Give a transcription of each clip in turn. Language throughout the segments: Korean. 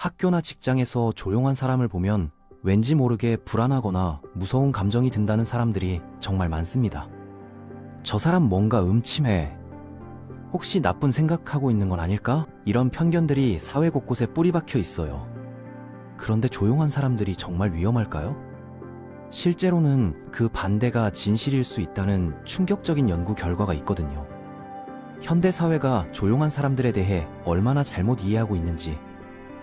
학교나 직장에서 조용한 사람을 보면 왠지 모르게 불안하거나 무서운 감정이 든다는 사람들이 정말 많습니다. 저 사람 뭔가 음침해. 혹시 나쁜 생각하고 있는 건 아닐까? 이런 편견들이 사회 곳곳에 뿌리 박혀 있어요. 그런데 조용한 사람들이 정말 위험할까요? 실제로는 그 반대가 진실일 수 있다는 충격적인 연구 결과가 있거든요. 현대 사회가 조용한 사람들에 대해 얼마나 잘못 이해하고 있는지,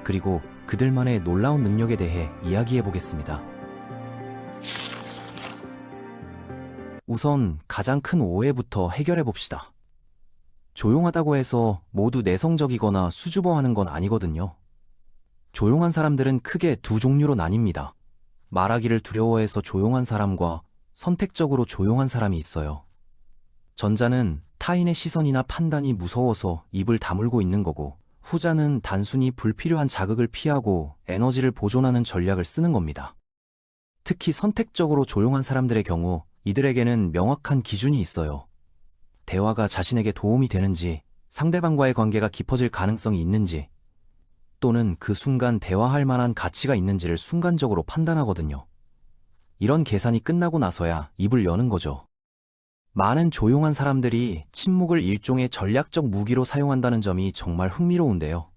그리고 그들만의 놀라운 능력에 대해 이야기해 보겠습니다. 우선 가장 큰 오해부터 해결해 봅시다. 조용하다고 해서 모두 내성적이거나 수줍어하는 건 아니거든요. 조용한 사람들은 크게 두 종류로 나뉩니다. 말하기를 두려워해서 조용한 사람과 선택적으로 조용한 사람이 있어요. 전자는 타인의 시선이나 판단이 무서워서 입을 다물고 있는 거고, 후자는 단순히 불필요한 자극을 피하고 에너지를 보존하는 전략을 쓰는 겁니다. 특히 선택적으로 조용한 사람들의 경우 이들에게는 명확한 기준이 있어요. 대화가 자신에게 도움이 되는지, 상대방과의 관계가 깊어질 가능성이 있는지, 또는 그 순간 대화할 만한 가치가 있는지를 순간적으로 판단하거든요. 이런 계산이 끝나고 나서야 입을 여는 거죠. 많은 조용한 사람들이 침묵을 일종의 전략적 무기로 사용한다는 점이 정말 흥미로운데요.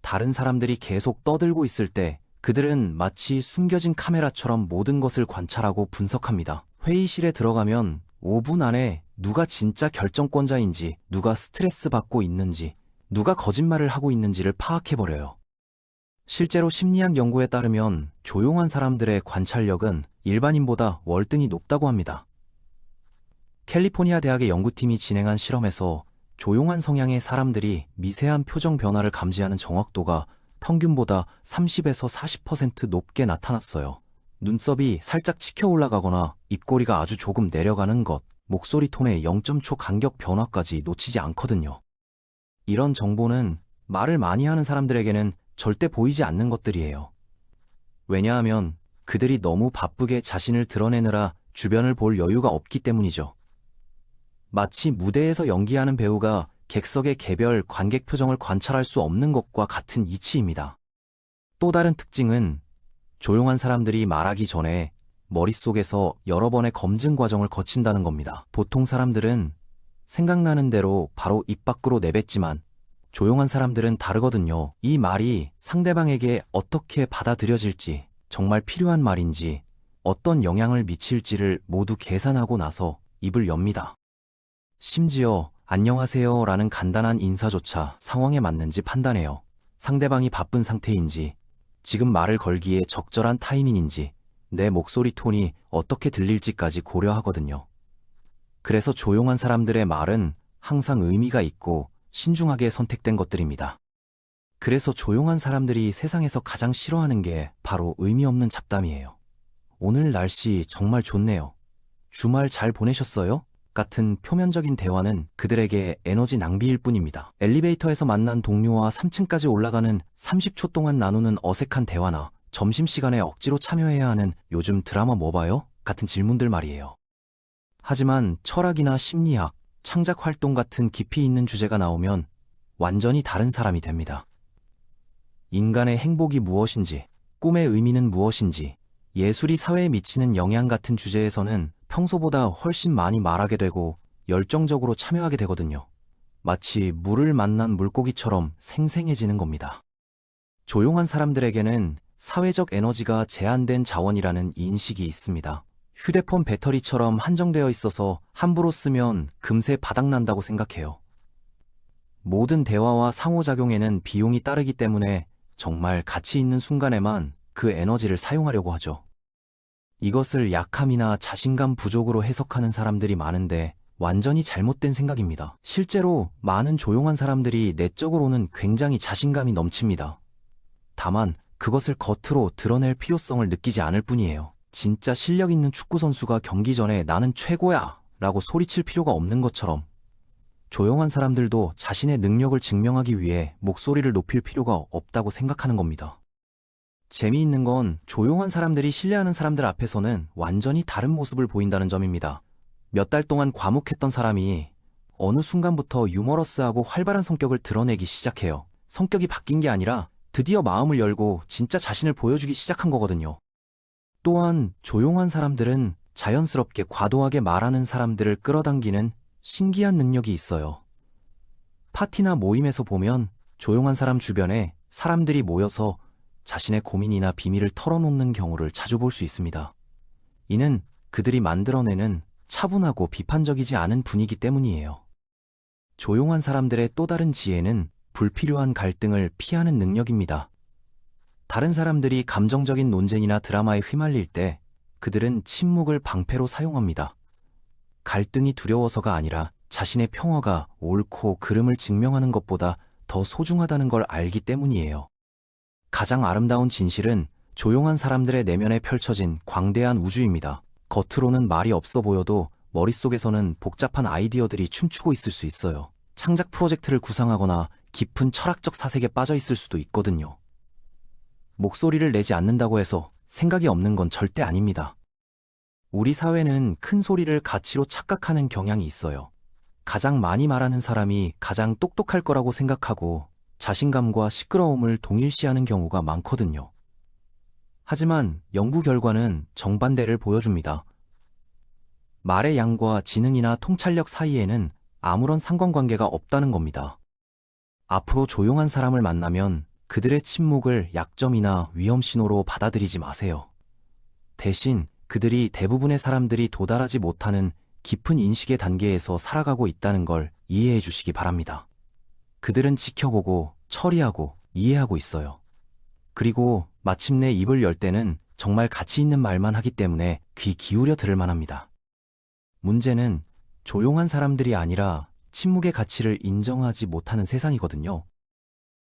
다른 사람들이 계속 떠들고 있을 때 그들은 마치 숨겨진 카메라처럼 모든 것을 관찰하고 분석합니다. 회의실에 들어가면 5분 안에 누가 진짜 결정권자인지, 누가 스트레스 받고 있는지, 누가 거짓말을 하고 있는지를 파악해버려요. 실제로 심리학 연구에 따르면 조용한 사람들의 관찰력은 일반인보다 월등히 높다고 합니다. 캘리포니아 대학의 연구팀이 진행한 실험에서 조용한 성향의 사람들이 미세한 표정 변화를 감지하는 정확도가 평균보다 30에서 40% 높게 나타났어요. 눈썹이 살짝 치켜 올라가거나 입꼬리가 아주 조금 내려가는 것, 목소리 톤의 0.초 간격 변화까지 놓치지 않거든요. 이런 정보는 말을 많이 하는 사람들에게는 절대 보이지 않는 것들이에요. 왜냐하면 그들이 너무 바쁘게 자신을 드러내느라 주변을 볼 여유가 없기 때문이죠. 마치 무대에서 연기하는 배우가 객석의 개별 관객 표정을 관찰할 수 없는 것과 같은 이치입니다. 또 다른 특징은 조용한 사람들이 말하기 전에 머릿속에서 여러 번의 검증 과정을 거친다는 겁니다. 보통 사람들은 생각나는 대로 바로 입 밖으로 내뱉지만 조용한 사람들은 다르거든요. 이 말이 상대방에게 어떻게 받아들여질지, 정말 필요한 말인지, 어떤 영향을 미칠지를 모두 계산하고 나서 입을 엽니다. 심지어 안녕하세요 라는 간단한 인사조차 상황에 맞는지 판단해요. 상대방이 바쁜 상태인지, 지금 말을 걸기에 적절한 타이밍인지, 내 목소리 톤이 어떻게 들릴지까지 고려하거든요. 그래서 조용한 사람들의 말은 항상 의미가 있고 신중하게 선택된 것들입니다. 그래서 조용한 사람들이 세상에서 가장 싫어하는 게 바로 의미 없는 잡담이에요. 오늘 날씨 정말 좋네요. 주말 잘 보내셨어요? 같은 표면적인 대화는 그들에게 에너지 낭비일 뿐입니다. 엘리베이터에서 만난 동료와 3층까지 올라가는 30초 동안 나누는 어색한 대화나 점심시간에 억지로 참여해야 하는 요즘 드라마 뭐 봐요? 같은 질문들 말이에요. 하지만 철학이나 심리학, 창작 활동 같은 깊이 있는 주제가 나오면 완전히 다른 사람이 됩니다. 인간의 행복이 무엇인지, 꿈의 의미는 무엇인지, 예술이 사회에 미치는 영향 같은 주제에서는 평소보다 훨씬 많이 말하게 되고 열정적으로 참여하게 되거든요. 마치 물을 만난 물고기처럼 생생해지는 겁니다. 조용한 사람들에게는 사회적 에너지가 제한된 자원이라는 인식이 있습니다. 휴대폰 배터리처럼 한정되어 있어서 함부로 쓰면 금세 바닥난다고 생각해요. 모든 대화와 상호작용에는 비용이 따르기 때문에 정말 가치 있는 순간에만 그 에너지를 사용하려고 하죠. 이것을 약함이나 자신감 부족으로 해석하는 사람들이 많은데 완전히 잘못된 생각입니다. 실제로 많은 조용한 사람들이 내적으로는 굉장히 자신감이 넘칩니다. 다만 그것을 겉으로 드러낼 필요성을 느끼지 않을 뿐이에요. 진짜 실력 있는 축구 선수가 경기 전에 나는 최고야 라고 소리칠 필요가 없는 것처럼 조용한 사람들도 자신의 능력을 증명하기 위해 목소리를 높일 필요가 없다고 생각하는 겁니다. 재미있는 건 조용한 사람들이 신뢰하는 사람들 앞에서는 완전히 다른 모습을 보인다는 점입니다. 몇 달 동안 과묵했던 사람이 어느 순간부터 유머러스하고 활발한 성격을 드러내기 시작해요. 성격이 바뀐 게 아니라 드디어 마음을 열고 진짜 자신을 보여주기 시작한 거거든요. 또한 조용한 사람들은 자연스럽게 과도하게 말하는 사람들을 끌어당기는 신기한 능력이 있어요. 파티나 모임에서 보면 조용한 사람 주변에 사람들이 모여서 자신의 고민이나 비밀을 털어놓는 경우를 자주 볼 수 있습니다. 이는 그들이 만들어내는 차분하고 비판적이지 않은 분위기 때문이에요. 조용한 사람들의 또 다른 지혜는 불필요한 갈등을 피하는 능력입니다. 다른 사람들이 감정적인 논쟁이나 드라마에 휘말릴 때 그들은 침묵을 방패로 사용합니다. 갈등이 두려워서가 아니라 자신의 평화가 옳고 그름을 증명하는 것보다 더 소중하다는 걸 알기 때문이에요. 가장 아름다운 진실은 조용한 사람들의 내면에 펼쳐진 광대한 우주입니다. 겉으로는 말이 없어 보여도 머릿속에서는 복잡한 아이디어들이 춤추고 있을 수 있어요. 창작 프로젝트를 구상하거나 깊은 철학적 사색에 빠져 있을 수도 있거든요. 목소리를 내지 않는다고 해서 생각이 없는 건 절대 아닙니다. 우리 사회는 큰 소리를 가치로 착각하는 경향이 있어요. 가장 많이 말하는 사람이 가장 똑똑할 거라고 생각하고 자신감과 시끄러움을 동일시하는 경우가 많거든요. 하지만 연구 결과는 정반대를 보여줍니다. 말의 양과 지능이나 통찰력 사이에는 아무런 상관관계가 없다는 겁니다. 앞으로 조용한 사람을 만나면 그들의 침묵을 약점이나 위험 신호로 받아들이지 마세요. 대신 그들이 대부분의 사람들이 도달하지 못하는 깊은 인식의 단계에서 살아가고 있다는 걸 이해해 주시기 바랍니다. 그들은 지켜보고 처리하고 이해하고 있어요. 그리고 마침내 입을 열 때는 정말 가치 있는 말만 하기 때문에 귀 기울여 들을 만합니다. 문제는 조용한 사람들이 아니라 침묵의 가치를 인정하지 못하는 세상이거든요.